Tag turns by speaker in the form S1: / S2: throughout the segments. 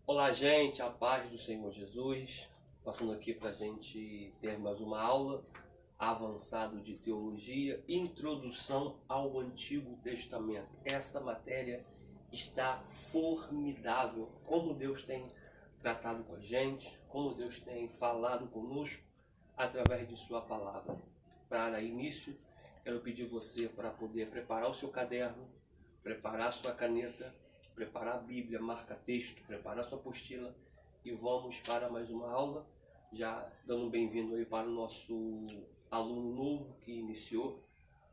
S1: Olá, gente, a paz do Senhor Jesus. Passando aqui para a gente ter mais uma aula avançada de teologia, introdução ao Antigo Testamento. Essa matéria está formidável. Como Deus tem tratado com a gente, como Deus tem falado conosco através de sua palavra. Para início, quero pedir você para poder preparar o seu caderno, preparar a sua caneta, preparar a Bíblia, marca-texto, preparar a sua apostila e vamos para mais uma aula. Já dando um bem-vindo aí para o nosso aluno novo que iniciou,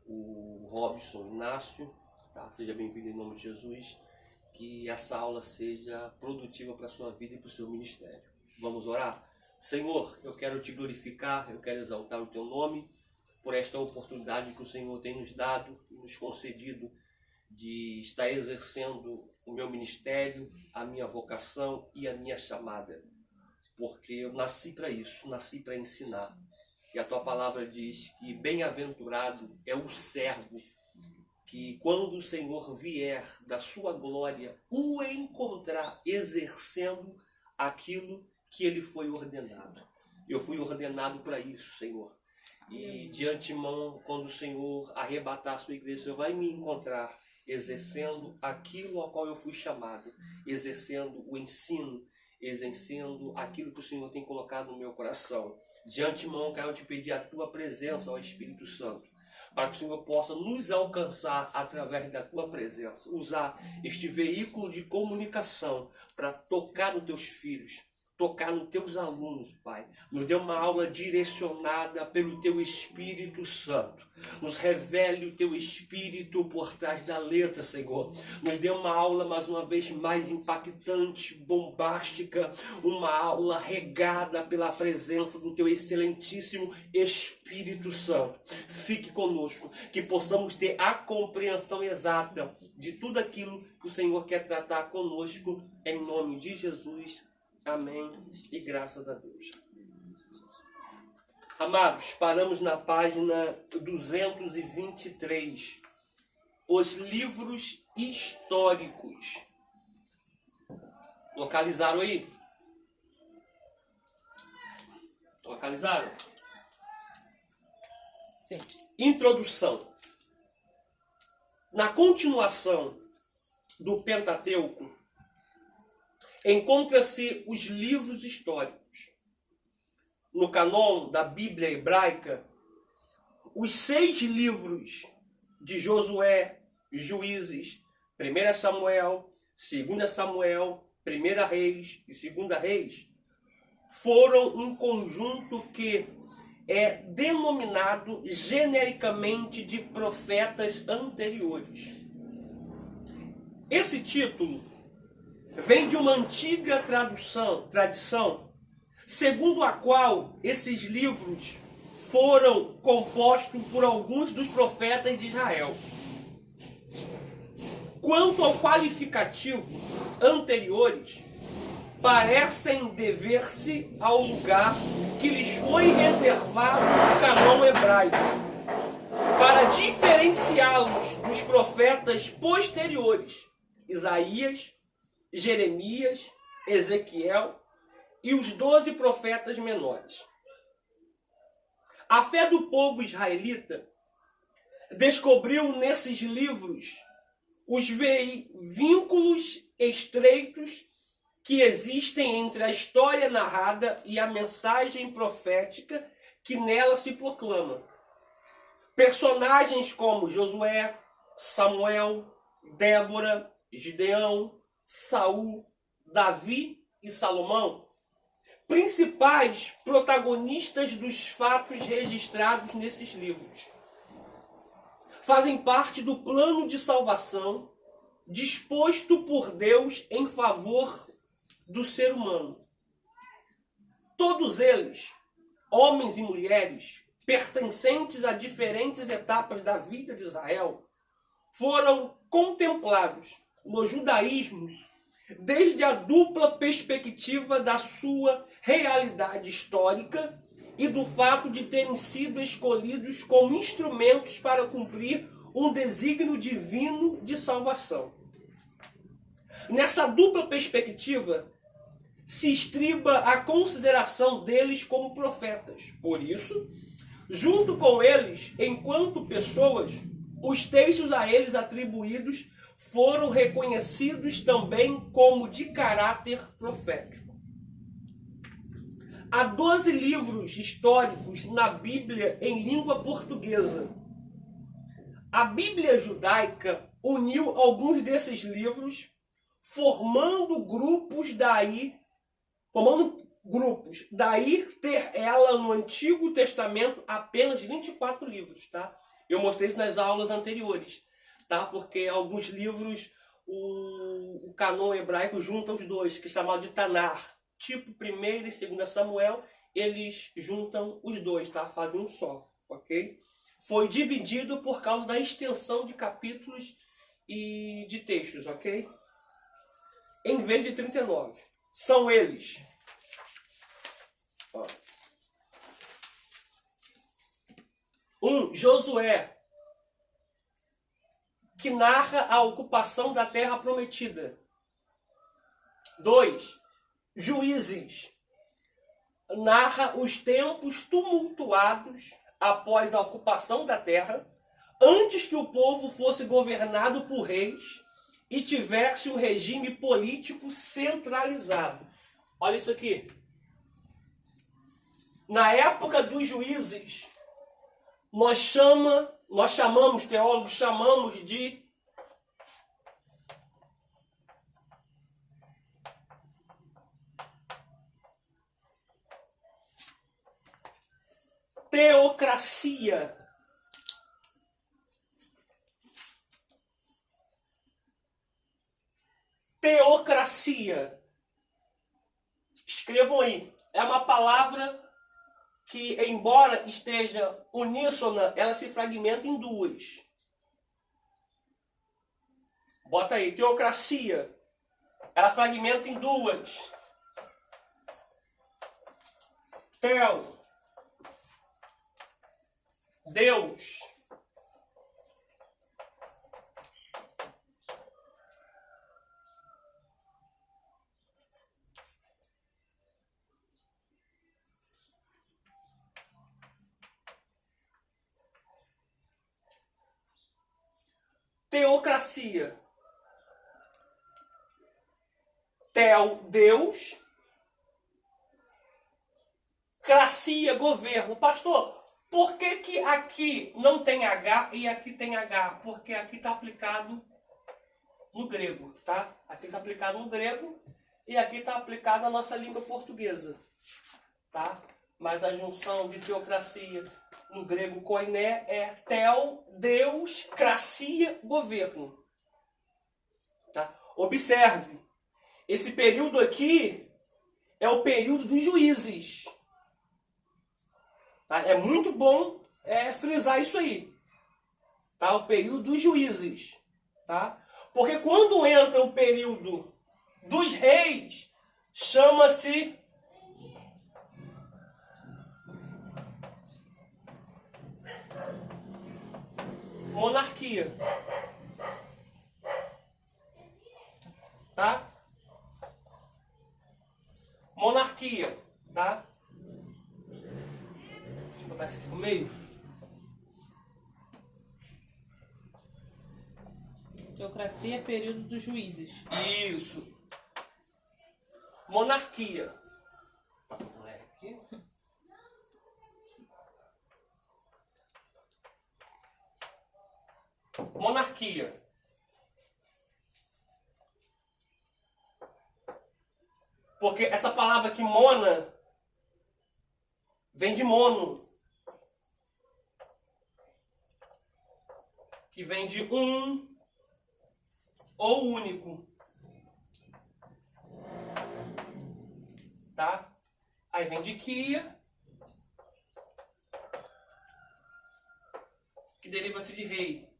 S1: o Robson Inácio. Tá? Seja bem-vindo em nome de Jesus. Que essa aula seja produtiva para a sua vida e para o seu ministério. Vamos orar? Senhor, eu quero te glorificar, eu quero exaltar o teu nome por esta oportunidade que o Senhor tem nos dado, nos concedido de estar exercendo o meu ministério, a minha vocação e a minha chamada. Porque eu nasci para isso, nasci para ensinar. E a tua palavra diz que bem-aventurado é o servo que, quando o Senhor vier da sua glória, o encontrar exercendo aquilo que ele foi ordenado. Eu fui ordenado para isso, Senhor. E de antemão, quando o Senhor arrebatar a sua igreja, o Senhor vai me encontrar exercendo aquilo ao qual eu fui chamado, exercendo o ensino, exercendo aquilo que o Senhor tem colocado no meu coração. De antemão, quero te pedir a tua presença, ó Espírito Santo, para que o Senhor possa nos alcançar através da tua presença, usar este veículo de comunicação para tocar nos teus filhos, tocar nos teus alunos, Pai. Nos dê uma aula direcionada pelo teu Espírito Santo. Nos revele o teu Espírito por trás da letra, Senhor. Nos dê uma aula, mais uma vez, mais impactante, bombástica. Uma aula regada pela presença do teu excelentíssimo Espírito Santo. Fique conosco, que possamos ter a compreensão exata de tudo aquilo que o Senhor quer tratar conosco, em nome de Jesus. Amém e graças a Deus. Amados, paramos na página 223. Os livros históricos. Localizaram aí? Localizaram?
S2: Sim.
S1: Introdução. Na continuação do Pentateuco, encontra-se os livros históricos. No canon da Bíblia hebraica, os 6 livros de Josué, Juízes, 1 Samuel, 2 Samuel, 1 Reis e 2 Reis, foram um conjunto que é denominado genericamente de profetas anteriores. Esse título vem de uma antiga tradição, segundo a qual esses livros foram compostos por alguns dos profetas de Israel. Quanto ao qualificativo, anteriores parecem dever-se ao lugar que lhes foi reservado no canon hebraico, para diferenciá-los dos profetas posteriores, Isaías, Jeremias, Ezequiel e os 12 profetas menores. A fé do povo israelita descobriu nesses livros os vínculos estreitos que existem entre a história narrada e a mensagem profética que nela se proclama. Personagens como Josué, Samuel, Débora, Gideão, Saul, Davi e Salomão, principais protagonistas dos fatos registrados nesses livros, fazem parte do plano de salvação disposto por Deus em favor do ser humano. Todos eles, homens e mulheres, pertencentes a diferentes etapas da vida de Israel, foram contemplados no judaísmo desde a dupla perspectiva da sua realidade histórica e do fato de terem sido escolhidos como instrumentos para cumprir um desígnio divino de salvação. Nessa dupla perspectiva, se estriba a consideração deles como profetas. Por isso, junto com eles, enquanto pessoas, os textos a eles atribuídos foram reconhecidos também como de caráter profético. Há 12 livros históricos na Bíblia em língua portuguesa. A Bíblia judaica uniu alguns desses livros, formando grupos, daí ter ela no Antigo Testamento apenas 24 livros, tá? Eu mostrei isso nas aulas anteriores, tá? Porque alguns livros, o canon hebraico junta os dois, que é chamado de Tanar. Tipo 1º e 2 Samuel, eles juntam os dois, tá? Fazem um só, ok? Foi dividido por causa da extensão de capítulos e de textos, ok? Em vez de 39. São eles. Ó. 1. Josué, que narra a ocupação da terra prometida. 2. Juízes, narra os tempos tumultuados após a ocupação da terra, antes que o povo fosse governado por reis e tivesse um regime político centralizado. Olha isso aqui. Na época dos juízes, teólogos chamamos de teocracia. Teocracia. Escrevam aí. É uma palavra que, embora esteja uníssona, ela se fragmenta em duas. Bota aí. Teocracia. Ela fragmenta em duas. Teo. Deus. Teocracia. Teo, Deus. Cracia, governo. Pastor, por que que aqui não tem H e aqui tem H? Porque aqui está aplicado no grego, tá? Aqui está aplicado no grego e aqui está aplicado na nossa língua portuguesa, tá? Mas a junção de teocracia no grego koiné é tel, Deus, cracia, governo. Tá? Observe, esse período aqui é o período dos juízes. Tá? É muito bom frisar isso aí. Tá? O período dos juízes. Tá? Porque quando entra o período dos reis, chama-se monarquia. Tá? Monarquia. Tá? Deixa eu botar isso aqui no meio.
S2: Teocracia é período dos juízes.
S1: Isso. Monarquia. Tá com moleque aqui? Monarquia. Porque essa palavra aqui, mona, vem de mono. Que vem de um ou único. Tá? Aí vem de kia, que deriva-se de rei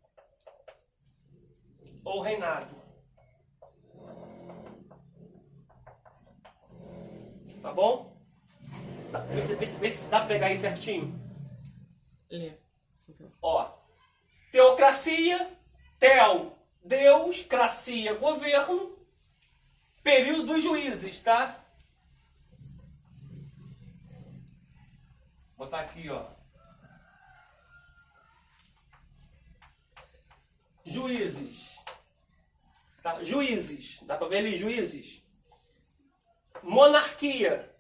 S1: ou reinado. Tá bom? Vê se dá pra pegar aí certinho.
S2: Lê.
S1: Ó, teocracia, tel, Deus, cracia, governo, período dos juízes, tá? Vou botar aqui, ó. Juízes. Tá? Juízes. Dá pra ver ali? Juízes. Monarquia.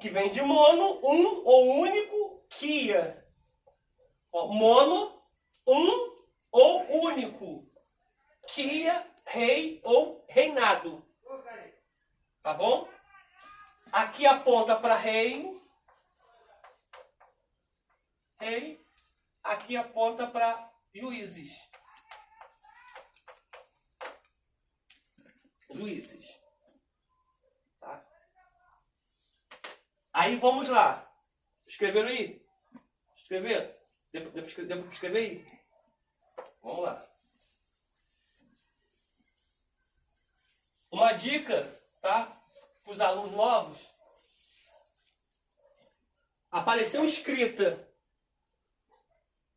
S1: Que vem de mono, um ou único, quia. Ó, mono, um ou único. Quia, rei ou reinado. Tá bom? Aqui aponta para rei. Rei. Aqui aponta para juízes. Juízes. Tá? Aí vamos lá. Escreveram aí? Escreveram? Deu para escrever aí? Vamos lá. Uma dica, tá? Para os alunos novos. Apareceu escrita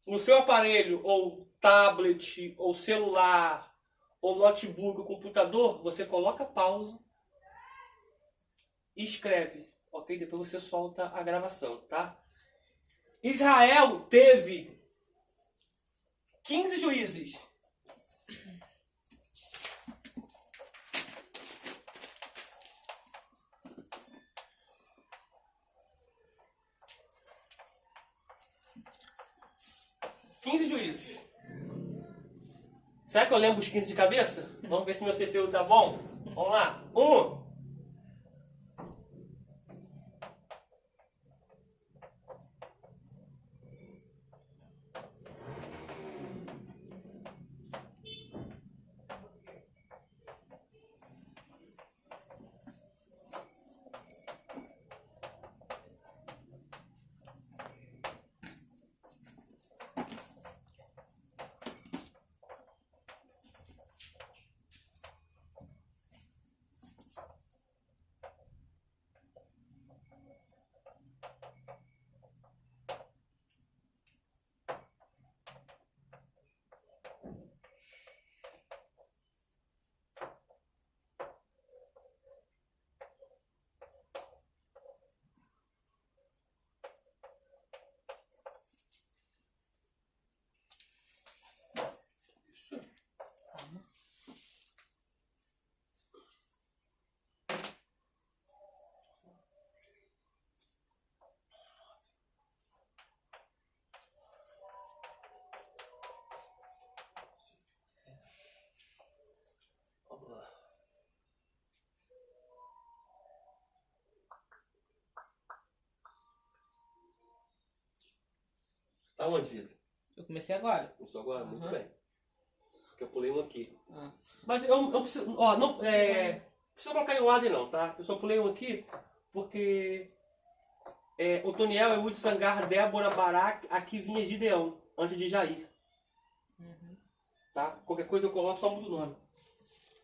S1: no seu aparelho, ou tablet, ou celular, ou notebook, ou computador, você coloca pausa e escreve, ok? Depois você solta a gravação, tá? Israel teve 15 juízes. Juízes. Será que eu lembro os 15 de cabeça? Vamos ver se meu CPU tá bom? Vamos lá. 1. Tá onde, vida?
S2: Eu comecei agora.
S1: Começou agora? Muito bem. Porque eu pulei um aqui.
S2: Ah.
S1: Mas eu preciso. Ó, não precisa colocar em ordem não, tá? Eu só pulei um aqui porque o Toniel, Eud, Sangar, Débora, Barak, aqui vinha Gideão, antes de Jair. Tá? Qualquer coisa eu coloco, só mudo o nome.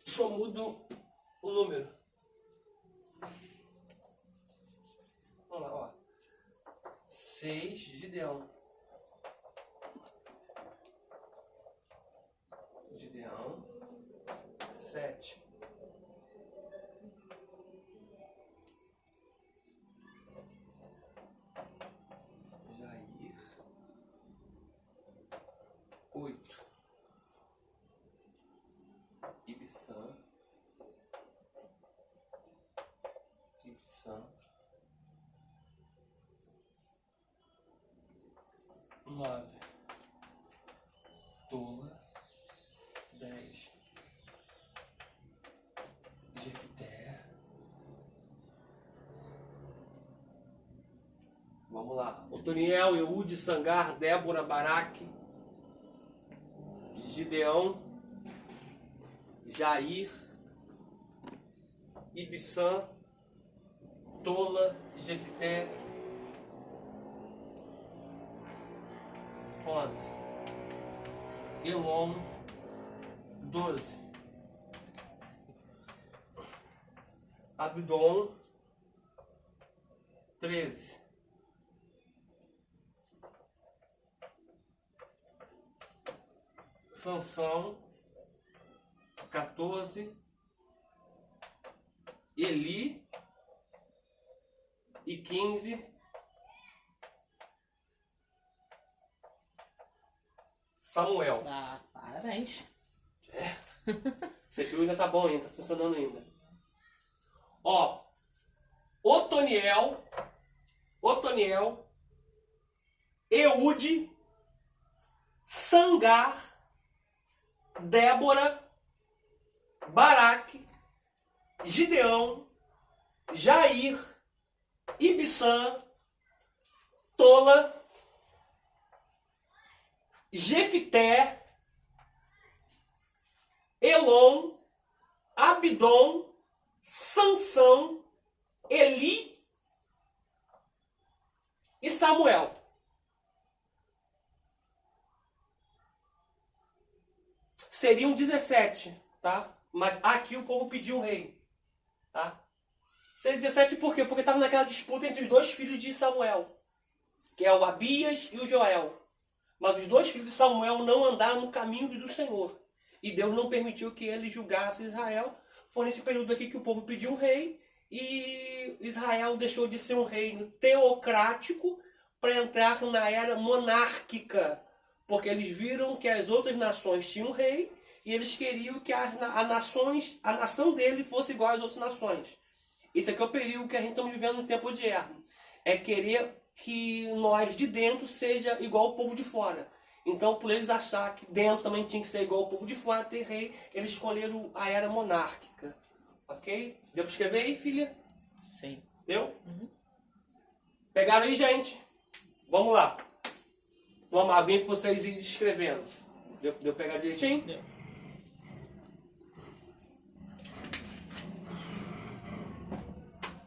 S1: Só mudo o número. Vamos lá, ó. 6, Gideão. Gideão. 7. Jair. 8. Ibissam. 9. Tola. 10. Jefté. Vamos lá. Otoniel, Eud, Sangar, Débora, Barak, Gideão, Jair, Ibissam, Tola, Jefté. 11. Elon. 12. Abdon. 13. Sansão. 14. Eli. e 15. Samuel.
S2: Ah, parabéns.
S1: Esse aqui ainda tá bom ainda, tá funcionando ainda. Ó, Otoniel, Eude, Sangar, Débora, Baraque, Gideão, Jair, Ibissã, Tola, Jefité, Elon, Abidom, Sansão, Eli e Samuel. Seriam 17, tá? Mas aqui o povo pediu um rei, tá? Seria 17 por quê? Porque estava naquela disputa entre os dois filhos de Samuel, que é o Abias e o Joel. Mas os dois filhos de Samuel não andaram no caminho do Senhor. E Deus não permitiu que ele julgasse Israel. Foi nesse período aqui que o povo pediu um rei. E Israel deixou de ser um reino teocrático para entrar na era monárquica. Porque eles viram que as outras nações tinham um rei. E eles queriam que a nação dele fosse igual às outras nações. Esse aqui é o período que a gente está vivendo no tempo de Erno. É querer que nós de dentro seja igual ao povo de fora. Então, por eles achar que dentro também tinha que ser igual ao povo de fora, ter rei, eles escolheram a era monárquica. Ok? Deu para escrever aí, filha?
S2: Sim.
S1: Deu? Uhum. Pegaram aí, gente? Vamos lá. Uma aguinha para vocês irem escrevendo. Deu pegar direitinho?
S2: Deu.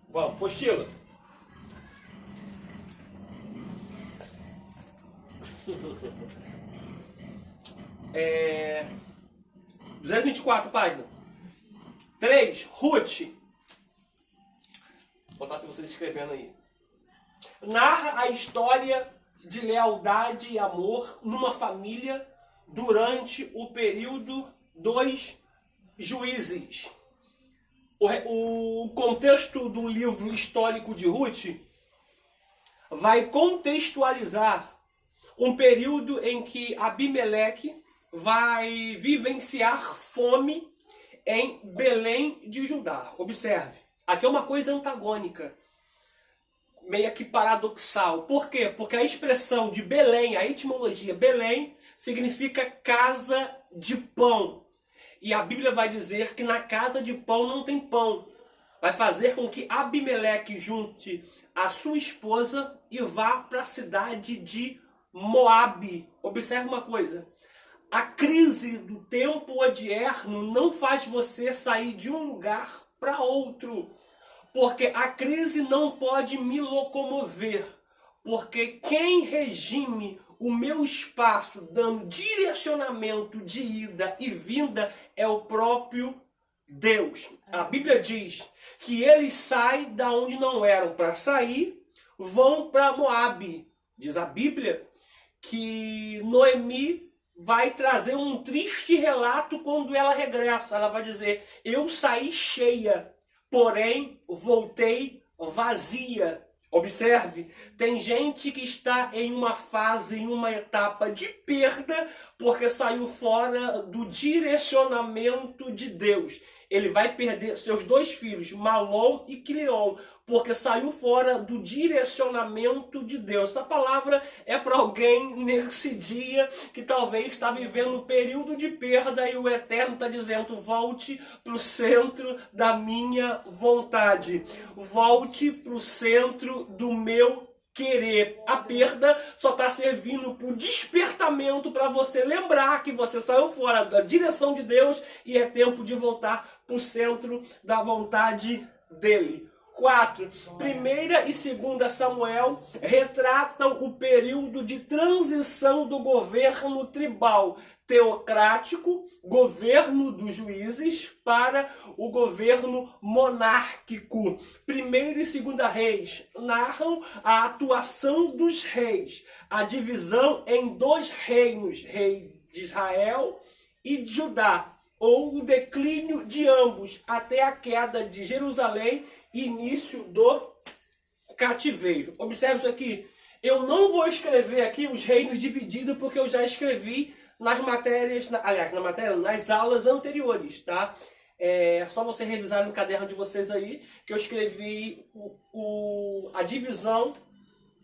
S1: Vamos, apostila. 224 páginas. 3. Ruth. Vou botar vocês escrevendo aí. Narra a história de lealdade e amor numa família durante o período dos juízes. O contexto do livro histórico de Ruth vai contextualizar um período em que Abimeleque vai vivenciar fome em Belém de Judá. Observe, aqui é uma coisa antagônica, meio que paradoxal. Por quê? Porque a expressão de Belém, a etimologia Belém, significa casa de pão. E a Bíblia vai dizer que na casa de pão não tem pão. Vai fazer com que Abimeleque junte a sua esposa e vá para a cidade de Moabe. Observe uma coisa. A crise do tempo odierno não faz você sair de um lugar para outro. Porque a crise não pode me locomover. Porque quem regime o meu espaço, dando direcionamento de ida e vinda, é o próprio Deus. A Bíblia diz que eles saem da onde não eram para sair, vão para Moabe. Diz a Bíblia que Noemi vai trazer um triste relato quando ela regressa. Ela vai dizer: eu saí cheia, porém voltei vazia. Observe, tem gente que está em uma fase, em uma etapa de perda, porque saiu fora do direcionamento de Deus. Ele vai perder seus dois filhos, Malom e Quilion, porque saiu fora do direcionamento de Deus. Essa palavra é para alguém nesse dia que talvez está vivendo um período de perda e o Eterno está dizendo: volte para o centro da minha vontade. Volte para o centro do meu querer. A perda só está servindo para o despertamento, para você lembrar que você saiu fora da direção de Deus e é tempo de voltar para o centro da vontade dele. 4. 1ª e 2ª Samuel retratam o período de transição do governo tribal teocrático, governo dos juízes, para o governo monárquico. 1ª e 2ª Reis narram a atuação dos reis, a divisão em 2 reinos, rei de Israel e de Judá, ou o declínio de ambos até a queda de Jerusalém e início do cativeiro. Observe isso aqui. Eu não vou escrever aqui os reinos divididos, porque eu já escrevi nas matérias, nas aulas anteriores, tá? É só você revisar no caderno de vocês aí, que eu escrevi a divisão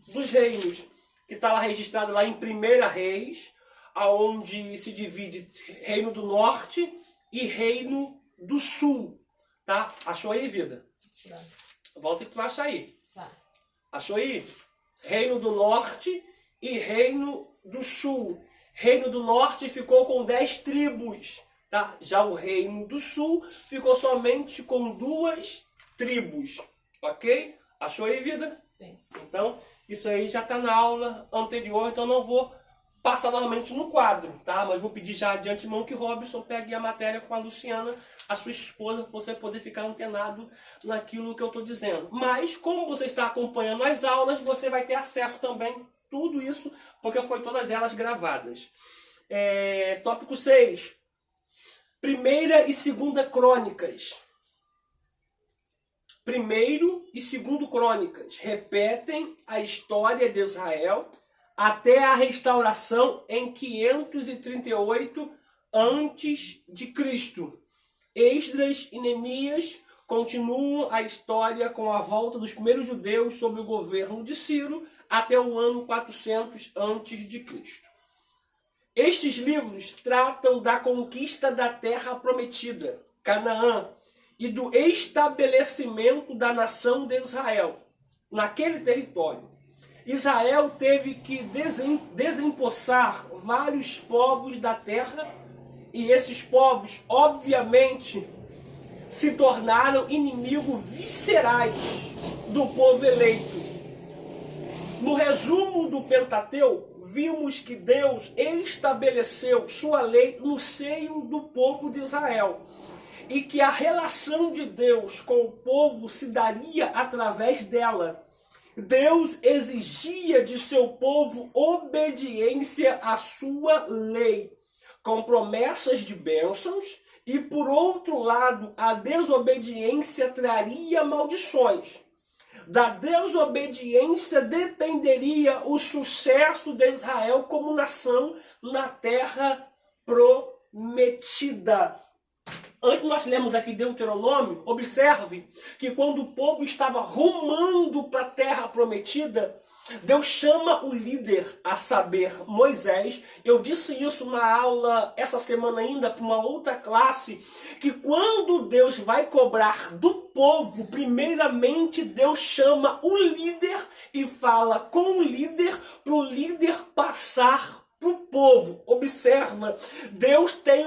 S1: dos reinos, que está lá registrado lá em 1 Reis, aonde se divide Reino do Norte e Reino do Sul, tá? Achou aí, vida?
S2: Tá.
S1: Volta que tu vai achar aí.
S2: Tá.
S1: Achou aí? Reino do Norte e Reino do Sul. Reino do Norte ficou com 10 tribos, tá? Já o Reino do Sul ficou somente com 2 tribos, ok? Achou aí, vida?
S2: Sim.
S1: Então, isso aí já está na aula anterior, então não vou passar novamente no quadro, tá? Mas vou pedir já de antemão que Robson pegue a matéria com a Luciana, a sua esposa, para você poder ficar antenado naquilo que eu estou dizendo. Mas, como você está acompanhando as aulas, você vai ter acesso também a tudo isso, porque foi todas elas gravadas. Tópico 6. 1ª e 2ª Crônicas. 1º e 2º Crônicas repetem a história de Israel até a restauração em 538 a.C. Esdras e Neemias continuam a história com a volta dos primeiros judeus sob o governo de Ciro até o ano 400 a.C. Estes livros tratam da conquista da terra prometida, Canaã, e do estabelecimento da nação de Israel naquele território. Israel teve que desempossar vários povos da terra, e esses povos, obviamente, se tornaram inimigos viscerais do povo eleito. No resumo do Pentateuco, vimos que Deus estabeleceu sua lei no seio do povo de Israel, e que a relação de Deus com o povo se daria através dela. Deus exigia de seu povo obediência à sua lei, com promessas de bênçãos, e por outro lado, a desobediência traria maldições. Da desobediência dependeria o sucesso de Israel como nação na terra prometida. Antes nós lemos aqui Deuteronômio, observe que quando o povo estava rumando para a terra prometida, Deus chama o líder, a saber, Moisés. Eu disse isso na aula essa semana ainda para uma outra classe, que quando Deus vai cobrar do povo, primeiramente Deus chama o líder e fala com o líder para o líder passar para o povo. Observa, Deus tem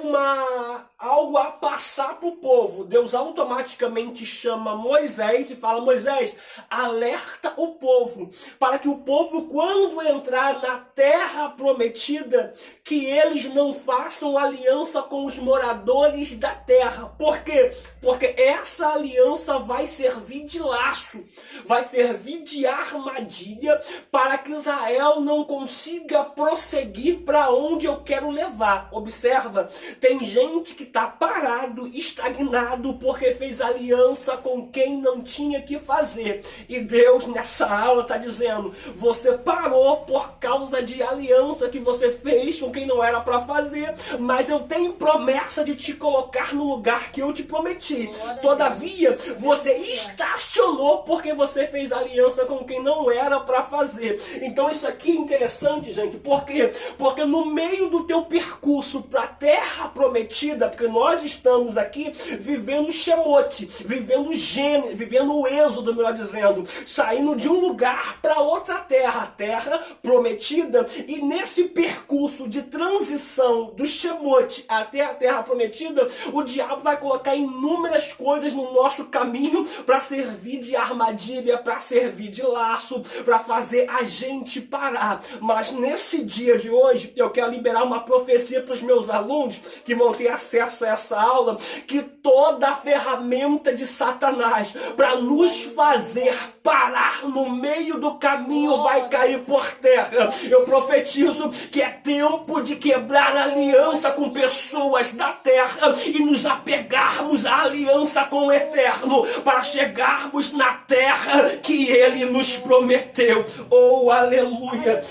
S1: algo a passar para o povo. Deus automaticamente chama Moisés e fala: Moisés, alerta o povo, para que o povo, quando entrar na terra prometida, que eles não façam aliança com os moradores da terra. Por quê? Porque essa aliança vai servir de laço, vai servir de armadilha, para que Israel não consiga prosseguir para onde eu quero levar. Observa, tem gente que está parado, estagnado, porque fez aliança com quem não tinha que fazer. E Deus nessa aula está dizendo: você parou por causa de aliança que você fez com quem não era para fazer, mas eu tenho promessa de te colocar no lugar que eu te prometi. Todavia, você estacionou porque você fez aliança com quem não era para fazer. Então isso aqui é interessante, gente. Por quê? Porque no meio do teu percurso para a terra prometida, porque nós estamos aqui vivendo Shemote, vivendo Gênesis, vivendo o Êxodo, melhor dizendo, saindo de um lugar para outra terra, a terra prometida, e nesse percurso de transição do Shemote até a terra prometida, o diabo vai colocar inúmeras coisas no nosso caminho para servir de armadilha, para servir de laço, para fazer a gente parar. Mas nesse dia de hoje, eu quero liberar uma profecia para os meus alunos que vão ter acesso a essa aula, que toda a ferramenta de Satanás para nos fazer parar no meio do caminho vai cair por terra. Eu profetizo que é tempo de quebrar aliança com pessoas da terra e nos apegarmos à aliança com o Eterno para chegarmos na terra que Ele nos prometeu. Oh, aleluia!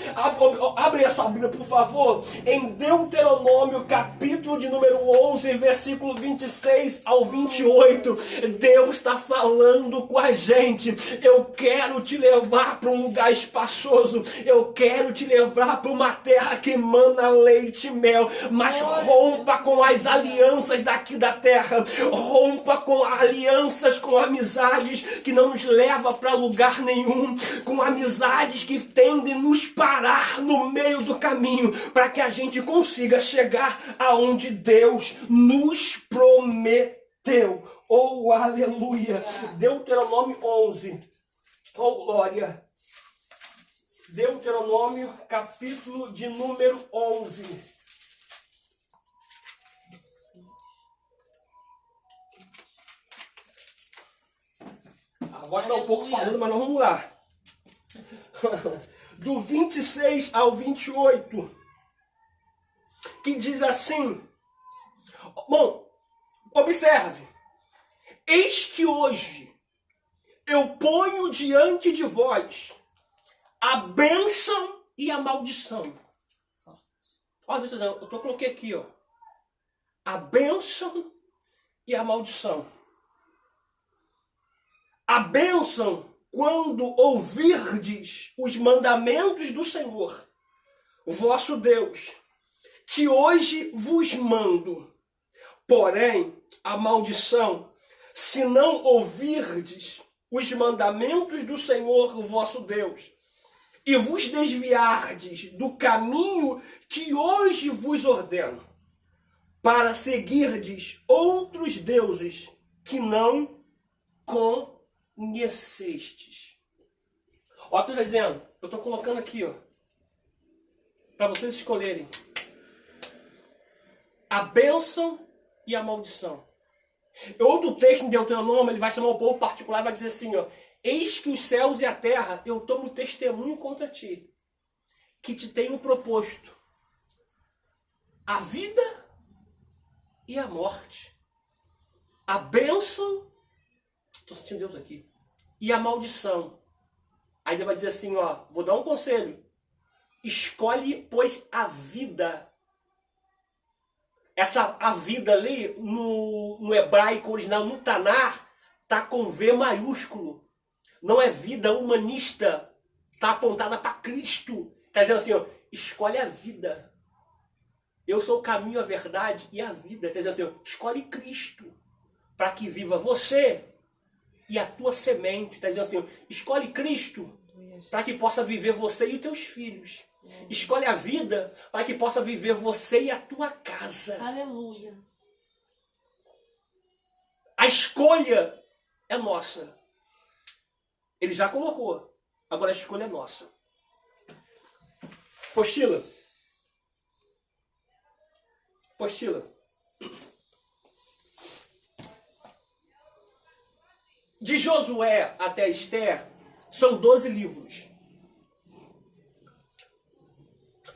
S1: Abre a sua Bíblia, por favor, em Deuteronômio, capítulo de número 11, versículo 26 ao 28. Deus está falando com a gente. Eu quero te levar para um lugar espaçoso. Eu quero te levar para uma terra que mana leite e mel. Mas rompa com as alianças daqui da terra. Rompa com alianças, com amizades que não nos levam para lugar nenhum. Com amizades que tendem a nos parar no meio do caminho. Para que a gente consiga chegar aonde Deus nos prometeu. Oh, aleluia! Deuteronômio 11. Oh, glória! Deuteronômio, capítulo de número 11. A voz está um pouco falando, mas nós vamos lá. Do 26 ao 28. Que diz assim. Bom, observe. Eis que hoje eu ponho diante de vós a bênção e a maldição. Olha, eu coloquei aqui, ó. A bênção e a maldição. A bênção, quando ouvirdes os mandamentos do Senhor, vosso Deus, que hoje vos mando. Porém, a maldição, se não ouvirdes os mandamentos do Senhor, vosso Deus, e vos desviardes do caminho que hoje vos ordeno, para seguirdes outros deuses que não conhecestes. Ó, tu tá dizendo, eu estou colocando aqui, ó, para vocês escolherem a bênção e a maldição. Outro texto em Deuteronômio, ele vai chamar o povo particular e vai dizer assim, ó: eis que os céus e a terra, eu tomo testemunho contra ti, que te tenho proposto a vida e a morte, a bênção, estou sentindo Deus aqui, e a maldição. Aí ele vai dizer assim, ó, vou dar um conselho: escolhe, pois, a vida. A vida ali, no hebraico original, no Tanar, está com V maiúsculo. Não é vida humanista. Está apontada para Cristo. Está dizendo assim, ó, escolhe a vida. Eu sou o caminho, a verdade e a vida. Está dizendo assim, ó, escolhe Cristo. Para que viva você e a tua semente. Está dizendo assim, ó, escolhe Cristo. Para que possa viver você e os teus filhos. Escolhe a vida para que possa viver você e a tua casa.
S2: Aleluia.
S1: A escolha é nossa. Ele já colocou. Agora a escolha é nossa. Postila. De Josué até Esther, são 12 livros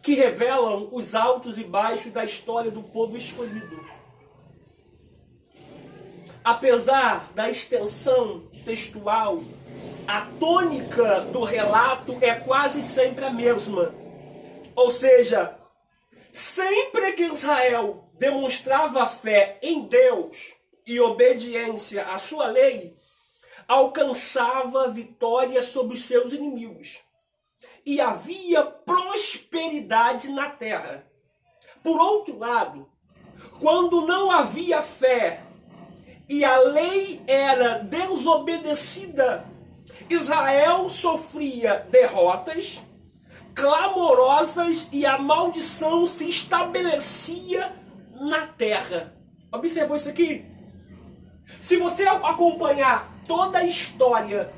S1: que revelam os altos e baixos da história do povo escolhido. Apesar da extensão textual, a tônica do relato é quase sempre a mesma. Ou seja, sempre que Israel demonstrava fé em Deus e obediência à sua lei, alcançava vitória sobre os seus inimigos. E havia prosperidade na terra. Por outro lado, quando não havia fé e a lei era desobedecida, Israel sofria derrotas clamorosas e a maldição se estabelecia na terra. Observou isso aqui? Se você acompanhar toda a história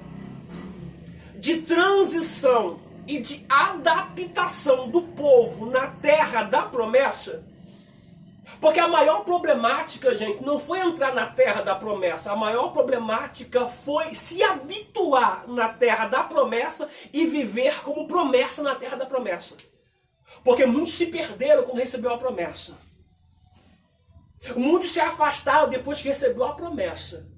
S1: de transição e de adaptação do povo na terra da promessa, porque a maior problemática, gente, não foi entrar na terra da promessa, a maior problemática foi se habituar na terra da promessa e viver como promessa na terra da promessa. Porque muitos se perderam quando recebeu a promessa. Muitos se afastaram depois que recebeu a promessa.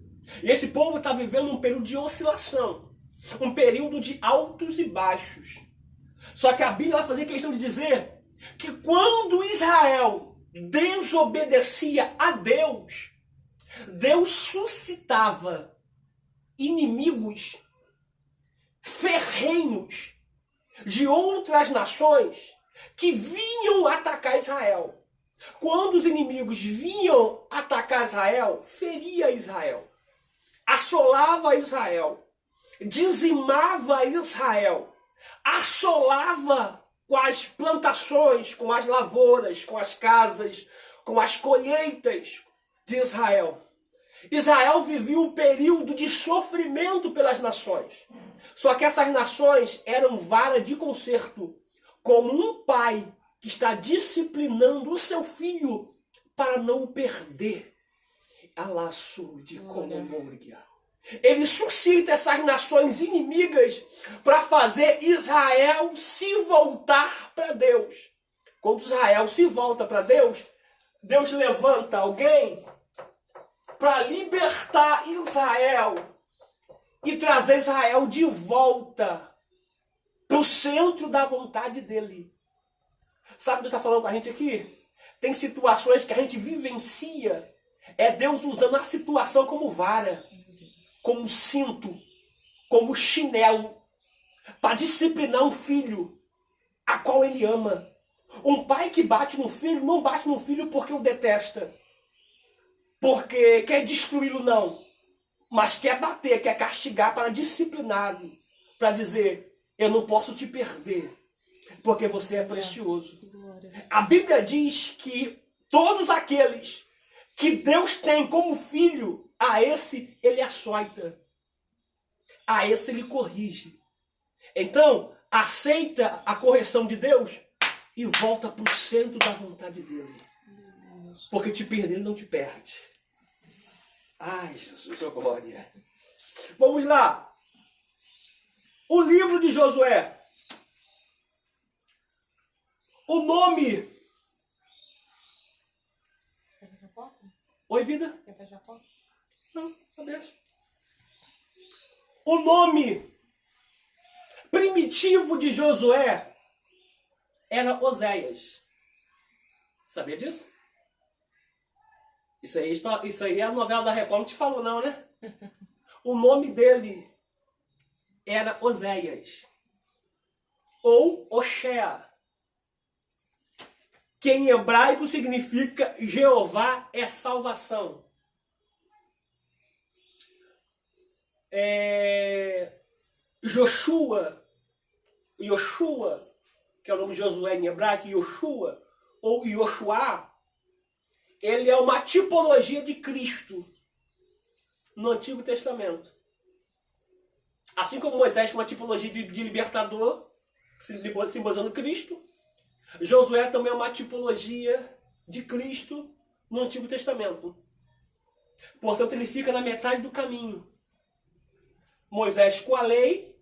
S1: E esse povo está vivendo um período de oscilação, um período de altos e baixos. Só que a Bíblia vai fazer questão de dizer que quando Israel desobedecia a Deus, Deus suscitava inimigos ferrenhos de outras nações que vinham atacar Israel. Quando os inimigos vinham atacar Israel, feria Israel, assolava Israel, dizimava Israel, assolava com as plantações, com as lavouras, com as casas, com as colheitas de Israel. Israel vivia um período de sofrimento pelas nações. Só que essas nações eram vara de conserto, como um pai que está disciplinando o seu filho para não o perder. Alaçu de Conomorgia. Ele suscita essas nações inimigas para fazer Israel se voltar para Deus. Quando Israel se volta para Deus, Deus levanta alguém para libertar Israel e trazer Israel de volta para o centro da vontade dele. Sabe o que está falando com a gente aqui? Tem situações que a gente vivencia, é Deus usando a situação como vara, como cinto, como chinelo, para disciplinar um filho a qual ele ama. Um pai que bate no filho, não bate no filho porque o detesta, porque quer destruí-lo, não, mas quer bater, quer castigar para discipliná-lo, para dizer, eu não posso te perder, porque você é precioso. A Bíblia diz que todos aqueles que Deus tem como filho, a esse ele açoita, a esse ele corrige. Então, aceita a correção de Deus e volta para o centro da vontade dele. Porque te perder, ele não te perde. Ai, Jesus, oh glória. Vamos lá. O livro de Josué. O nome... Oi, vida? Não, cabeça. O nome primitivo de Josué era Oséias. Sabia disso? Isso aí é a novela da Record, não te falou não, né? O nome dele era Oséias. Ou Oshea. Que em hebraico significa Jeová é salvação. Yoshua, que é o nome de Josué em hebraico, Yoshua, ou Yoshua, ele é uma tipologia de Cristo no Antigo Testamento. Assim como Moisés foi uma tipologia de libertador, simbolizando Cristo, Josué também é uma tipologia de Cristo no Antigo Testamento. Portanto, ele fica na metade do caminho. Moisés com a lei,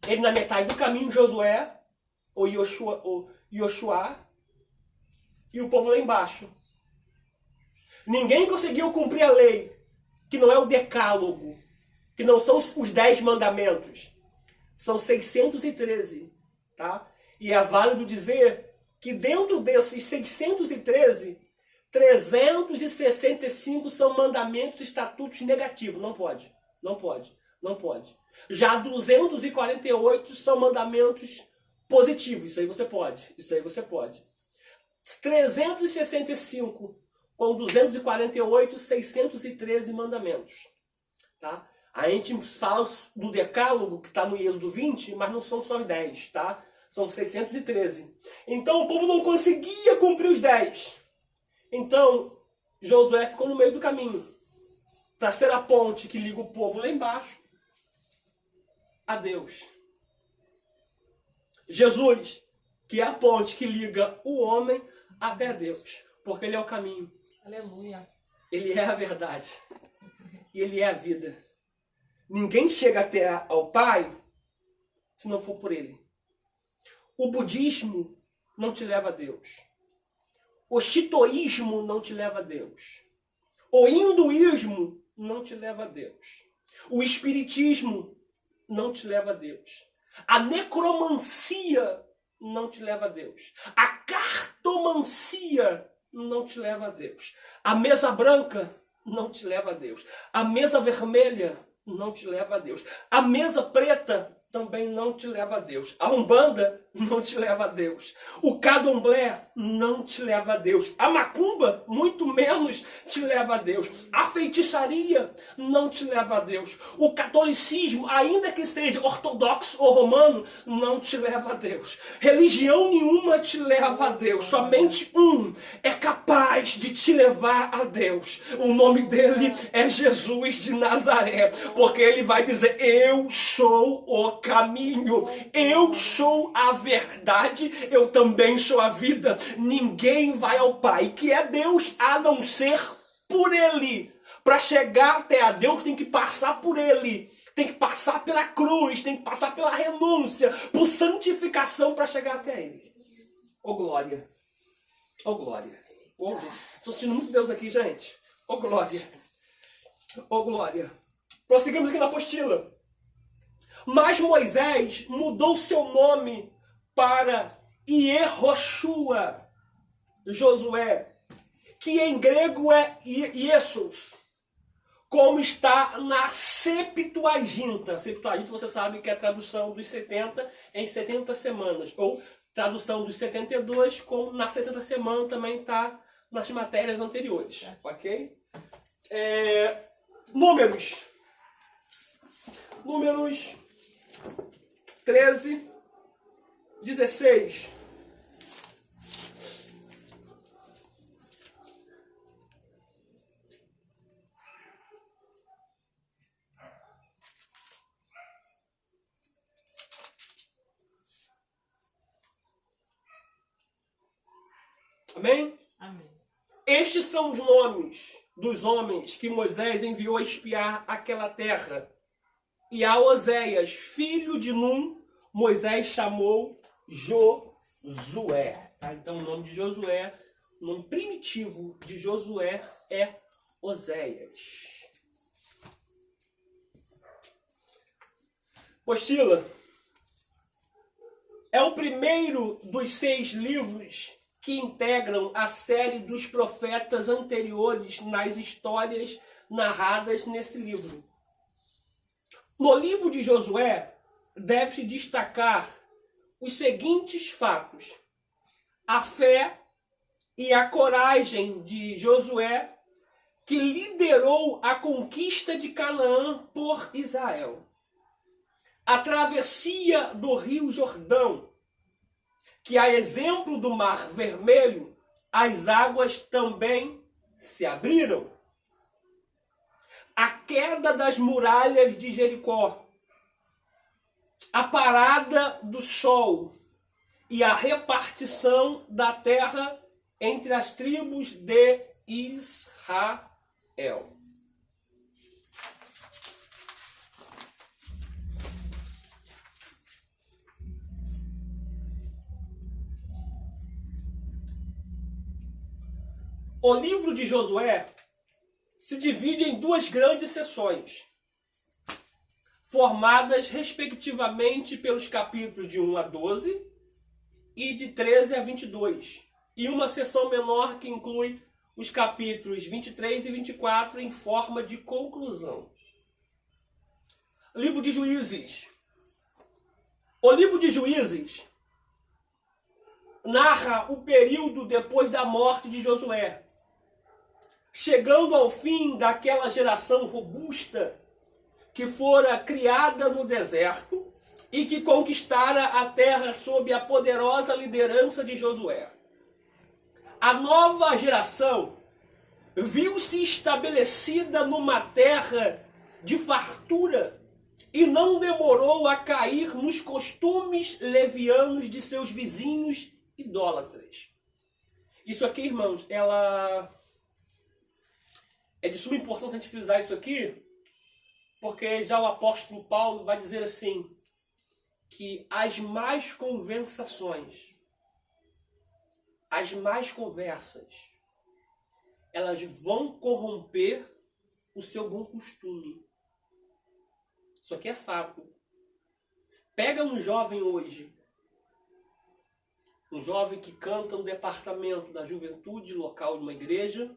S1: ele na metade do caminho, Josué, ou Yoshua, e o povo lá embaixo. Ninguém conseguiu cumprir a lei, que não é o decálogo, que não são os 10 mandamentos, são 613, tá? E é válido dizer que dentro desses 613, 365 são mandamentos, estatutos negativos. Não pode, não pode, não pode. Já 248 são mandamentos positivos. Isso aí você pode, isso aí você pode. 365 com 248, 613 mandamentos. Tá? A gente fala do decálogo que está no Êxodo 20, mas não são só os 10, tá? São 613. Então o povo não conseguia cumprir os 10. Então Josué ficou no meio do caminho para ser a ponte que liga o povo lá embaixo a Deus. Jesus, que é a ponte que liga o homem até Deus, porque ele é o caminho.
S2: Aleluia.
S1: Ele é a verdade. E ele é a vida. Ninguém chega até ao Pai se não for por ele. O budismo não te leva a Deus. O xitoísmo não te leva a Deus. O hinduísmo não te leva a Deus. O espiritismo não te leva a Deus. A necromancia não te leva a Deus. A cartomancia não te leva a Deus. A mesa branca não te leva a Deus. A mesa vermelha não te leva a Deus. A mesa preta também não te leva a Deus. A Umbanda não te leva a Deus. O Candomblé não te leva a Deus. A macumba, muito menos, te leva a Deus. A feitiçaria não te leva a Deus. O catolicismo, ainda que seja ortodoxo ou romano, não te leva a Deus. Religião nenhuma te leva a Deus. Somente um é capaz de te levar a Deus. O nome dele é Jesus de Nazaré. Porque ele vai dizer: eu sou o caminho, eu sou a verdade, eu também sou a vida. Ninguém vai ao Pai, que é Deus, a não ser por ele. Para chegar até a Deus tem que passar por ele, tem que passar pela cruz, tem que passar pela renúncia, por santificação para chegar até ele. Ô glória, ô glória. Estou sentindo muito Deus aqui, gente. Ô glória, ô glória. Prosseguimos aqui na apostila. Mas Moisés mudou seu nome para Iehoshua, Josué, que em grego é Iesus, como está na Septuaginta. Septuaginta, você sabe que é a tradução dos 70 em 70 semanas, ou tradução dos 72, como na 70 semana também está nas matérias anteriores. Ok? Números 13, 16. Amém?
S2: Amém.
S1: Estes são os nomes dos homens que Moisés enviou a espiar aquela terra. E a Oséias, filho de Num, Moisés chamou Josué. Tá? Então o nome de Josué, o nome primitivo de Josué é Oséias. Apostila é o primeiro dos 6 livros que integram a série dos profetas anteriores nas histórias narradas nesse livro. No livro de Josué, deve-se destacar os seguintes fatos: a fé e a coragem de Josué, que liderou a conquista de Canaã por Israel. A travessia do Rio Jordão, que a exemplo do Mar Vermelho, as águas também se abriram. A queda das muralhas de Jericó, a parada do sol e a repartição da terra entre as tribos de Israel. O livro de Josué se divide em 2 grandes seções, formadas respectivamente pelos capítulos de 1 a 12 e de 13 a 22, e uma seção menor que inclui os capítulos 23 e 24 em forma de conclusão. Livro de Juízes. O livro de Juízes narra o período depois da morte de Josué, chegando ao fim daquela geração robusta que fora criada no deserto e que conquistara a terra sob a poderosa liderança de Josué. A nova geração viu-se estabelecida numa terra de fartura e não demorou a cair nos costumes levianos de seus vizinhos idólatras. Isso aqui, irmãos, é de suma importância a gente frisar isso aqui, porque já o apóstolo Paulo vai dizer assim, que as más conversações as más conversas, elas vão corromper o seu bom costume. Isso aqui é fato. Pega um jovem hoje, um jovem que canta no departamento da juventude local de uma igreja,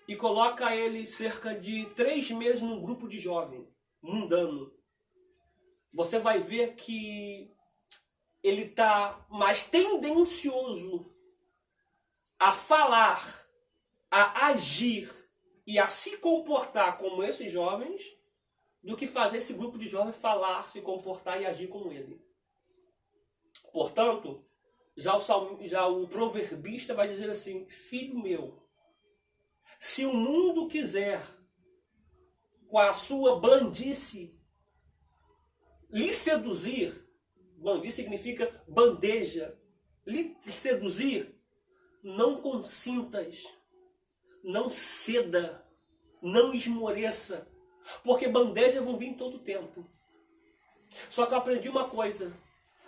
S1: e coloca ele cerca de 3 meses num grupo de jovem, mundano. Você vai ver que ele está mais tendencioso a falar, a agir e a se comportar como esses jovens, do que fazer esse grupo de jovens falar, se comportar e agir como ele. Portanto, já o proverbista vai dizer assim: filho meu, se o mundo quiser, com a sua blandice, lhe seduzir, blandice significa bandeja, lhe seduzir, não consintas, não ceda, não esmoreça, porque bandejas vão vir em todo tempo. Só que eu aprendi uma coisa: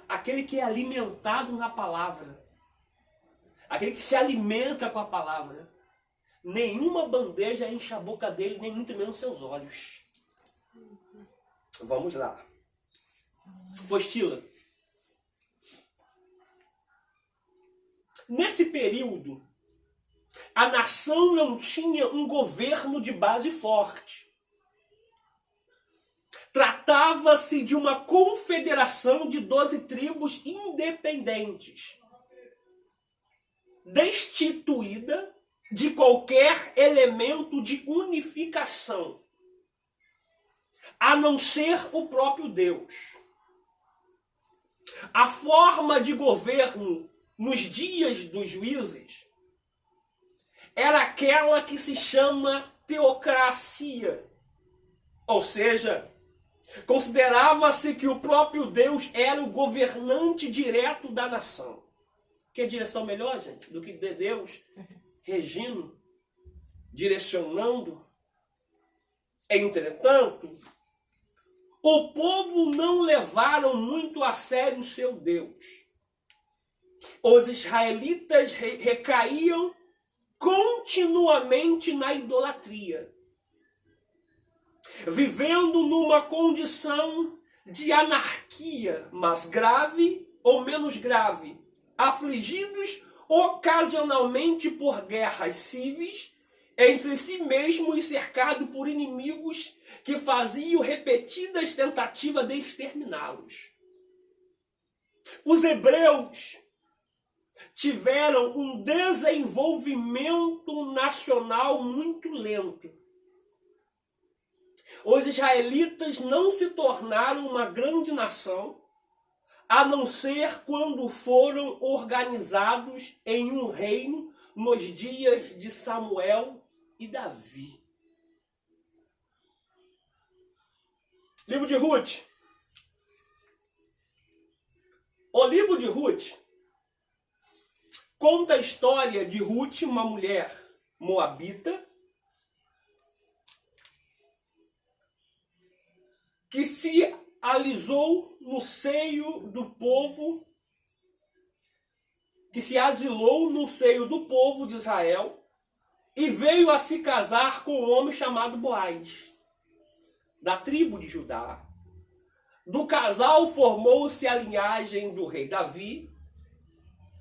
S1: aquele que é alimentado na palavra, aquele que se alimenta com a palavra, nenhuma bandeja enche a boca dele, nem muito menos seus olhos. Vamos lá. Postila. Nesse período, a nação não tinha um governo de base forte. Tratava-se de uma confederação de 12 tribos independentes, destituída de qualquer elemento de unificação, a não ser o próprio Deus. A forma de governo nos dias dos juízes era aquela que se chama teocracia, ou seja, considerava-se que o próprio Deus era o governante direto da nação. Que direção melhor, gente, do que de Deus regindo, direcionando? Entretanto, o povo não levaram muito a sério o seu Deus. Os israelitas recaíam continuamente na idolatria, vivendo numa condição de anarquia, mas grave ou menos grave, afligidos ocasionalmente por guerras civis entre si mesmos e cercado por inimigos que faziam repetidas tentativas de exterminá-los. Os hebreus tiveram um desenvolvimento nacional muito lento. Os israelitas não se tornaram uma grande nação, a não ser quando foram organizados em um reino nos dias de Samuel e Davi. Livro de Ruth. O livro de Ruth conta a história de Ruth, uma mulher moabita, que se alisou no seio do povo, que se asilou no seio do povo de Israel e veio a se casar com um homem chamado Boaz, da tribo de Judá. Do casal formou-se a linhagem do rei Davi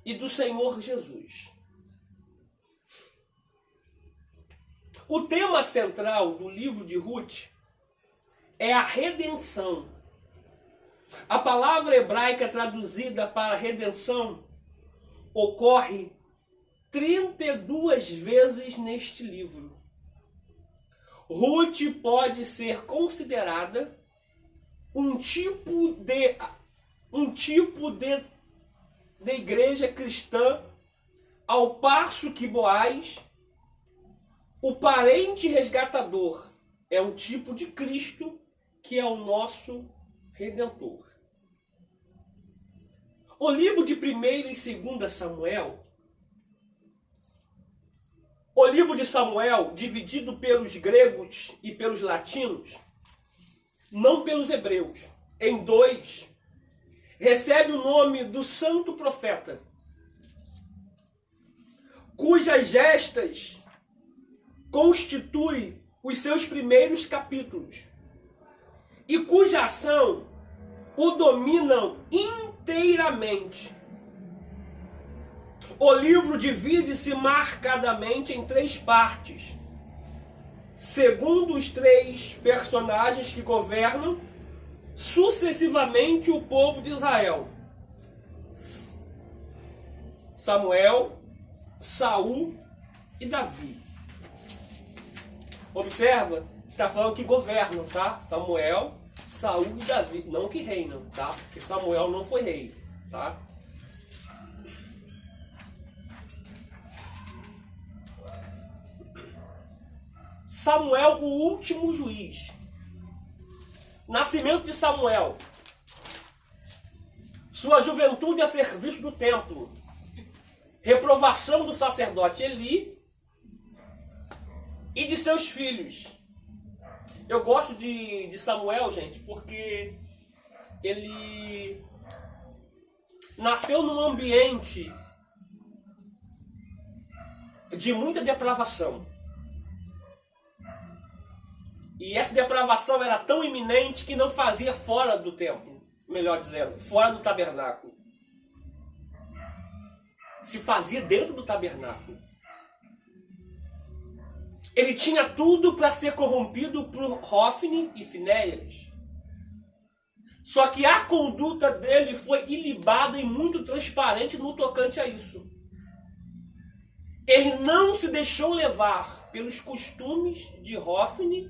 S1: e do Senhor Jesus. O tema central do livro de Ruth é a redenção. A palavra hebraica traduzida para redenção ocorre 32 vezes neste livro. Ruth pode ser considerada um tipo de igreja cristã, ao passo que Boaz, o parente resgatador, é um tipo de Cristo que é o nosso Redentor. O livro de 1º e 2º Samuel, o livro de Samuel, dividido pelos gregos e pelos latinos, não pelos hebreus, em 2, recebe o nome do santo profeta. cujas gestas constituem os seus primeiros capítulos e cuja ação o dominam inteiramente. O livro divide-se marcadamente em 3 partes, segundo os 3 personagens que governam sucessivamente o povo de Israel: Samuel, Saul e Davi. Observa, está falando que governam, tá? Samuel, Saul e Davi, não que reinam, tá? Porque Samuel não foi rei, tá? Samuel, o último juiz. Nascimento de Samuel. Sua juventude a serviço do templo. Reprovação do sacerdote Eli e de seus filhos. Eu gosto de Samuel, gente, porque ele nasceu num ambiente de muita depravação. E essa depravação era tão iminente que não fazia fora do templo, melhor dizendo, fora do tabernáculo. Se fazia dentro do tabernáculo. Ele tinha tudo para ser corrompido por Hófni e Finéias. Só que a conduta dele foi ilibada e muito transparente no tocante a isso. Ele não se deixou levar pelos costumes de Hófni,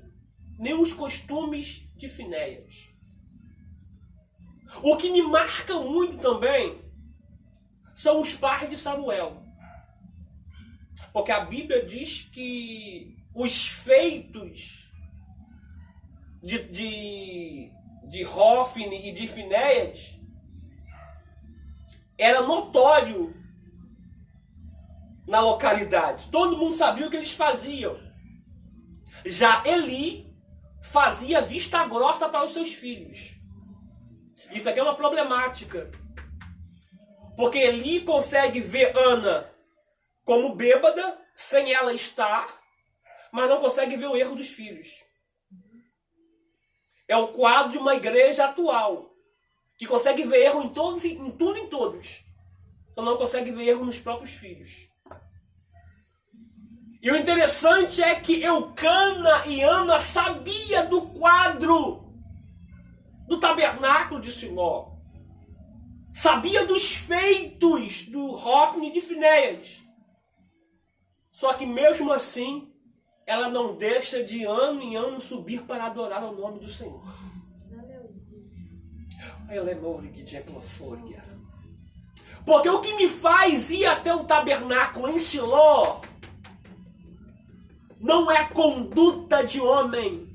S1: nem os costumes de Finéias. O que me marca muito também são os pais de Samuel. Porque a Bíblia diz que os feitos de Hófni e de Finéias era notório na localidade. Todo mundo sabia o que eles faziam. Já Eli fazia vista grossa para os seus filhos. Isso aqui é uma problemática. Porque Eli consegue ver Ana como bêbada, sem ela estar, mas não consegue ver o erro dos filhos. É o quadro de uma igreja atual, que consegue ver erro em todos, em tudo e em todos. Só não consegue ver erro nos próprios filhos. E o interessante é que Eucana e Ana sabiam do quadro do tabernáculo de Siló. Sabia dos feitos do Hófni e de Finéias. Só que mesmo assim, ela não deixa de ano em ano subir para adorar o nome do Senhor. Porque o que me faz ir até o tabernáculo em Siló não é conduta de homem.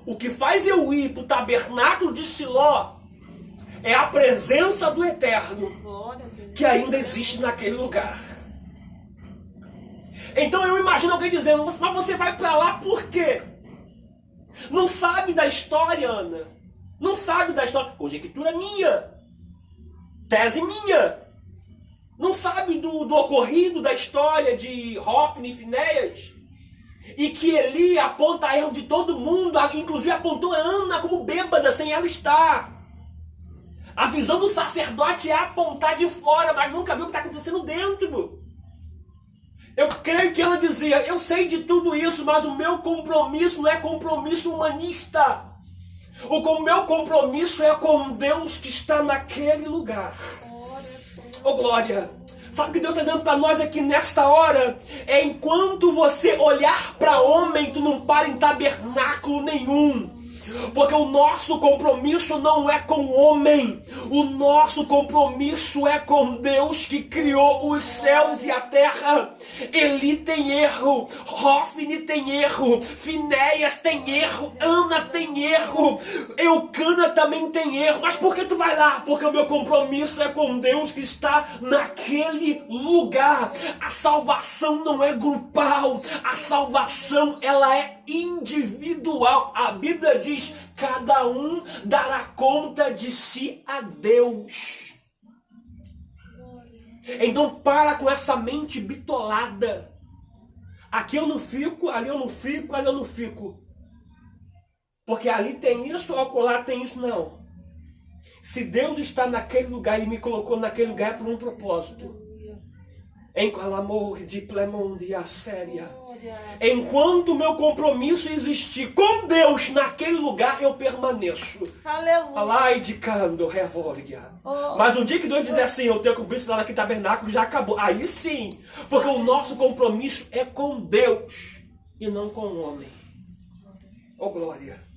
S1: O que faz eu ir para o tabernáculo de Siló é a presença do Eterno que ainda existe naquele lugar. Então eu imagino alguém dizendo, mas você vai para lá por quê? Não sabe da história, Ana. Não sabe da história. Conjectura minha. Tese minha. Não sabe do ocorrido da história de Hófni e Finéias. E que Eli aponta erro de todo mundo, inclusive apontou a Ana como bêbada sem ela estar. A visão do sacerdote é apontar de fora, mas nunca viu o que está acontecendo dentro. Eu creio que ela dizia, eu sei de tudo isso, mas o meu compromisso não é compromisso humanista. O meu compromisso é com Deus que está naquele lugar. Oh, glória! Sabe o que Deus está dizendo para nós aqui nesta hora? É enquanto você olhar para homem, tu não para em tabernáculo nenhum. Porque o nosso compromisso não é com o homem. O nosso compromisso é com Deus que criou os céus e a terra. Eli tem erro, Hófni tem erro, Finéias tem erro, Ana tem erro, Eucana também tem erro. Mas por que tu vai lá? Porque o meu compromisso é com Deus que está naquele lugar. A salvação não é grupal, a salvação ela é individual. A Bíblia diz, cada um dará conta de si a Deus. Então para com essa mente bitolada. Aqui eu não fico, ali eu não fico, ali eu não fico. Porque ali tem isso, ou acolá tem isso, não. Se Deus está naquele lugar, Ele me colocou naquele lugar por um propósito. Enquanto o meu compromisso existir com Deus naquele lugar, eu permaneço.
S3: Aleluia.
S1: Mas no dia que Deus dizer assim, eu tenho compromisso lá naquele tabernáculo, já acabou. Aí sim, porque o nosso compromisso é com Deus e não com o homem. Oh glória.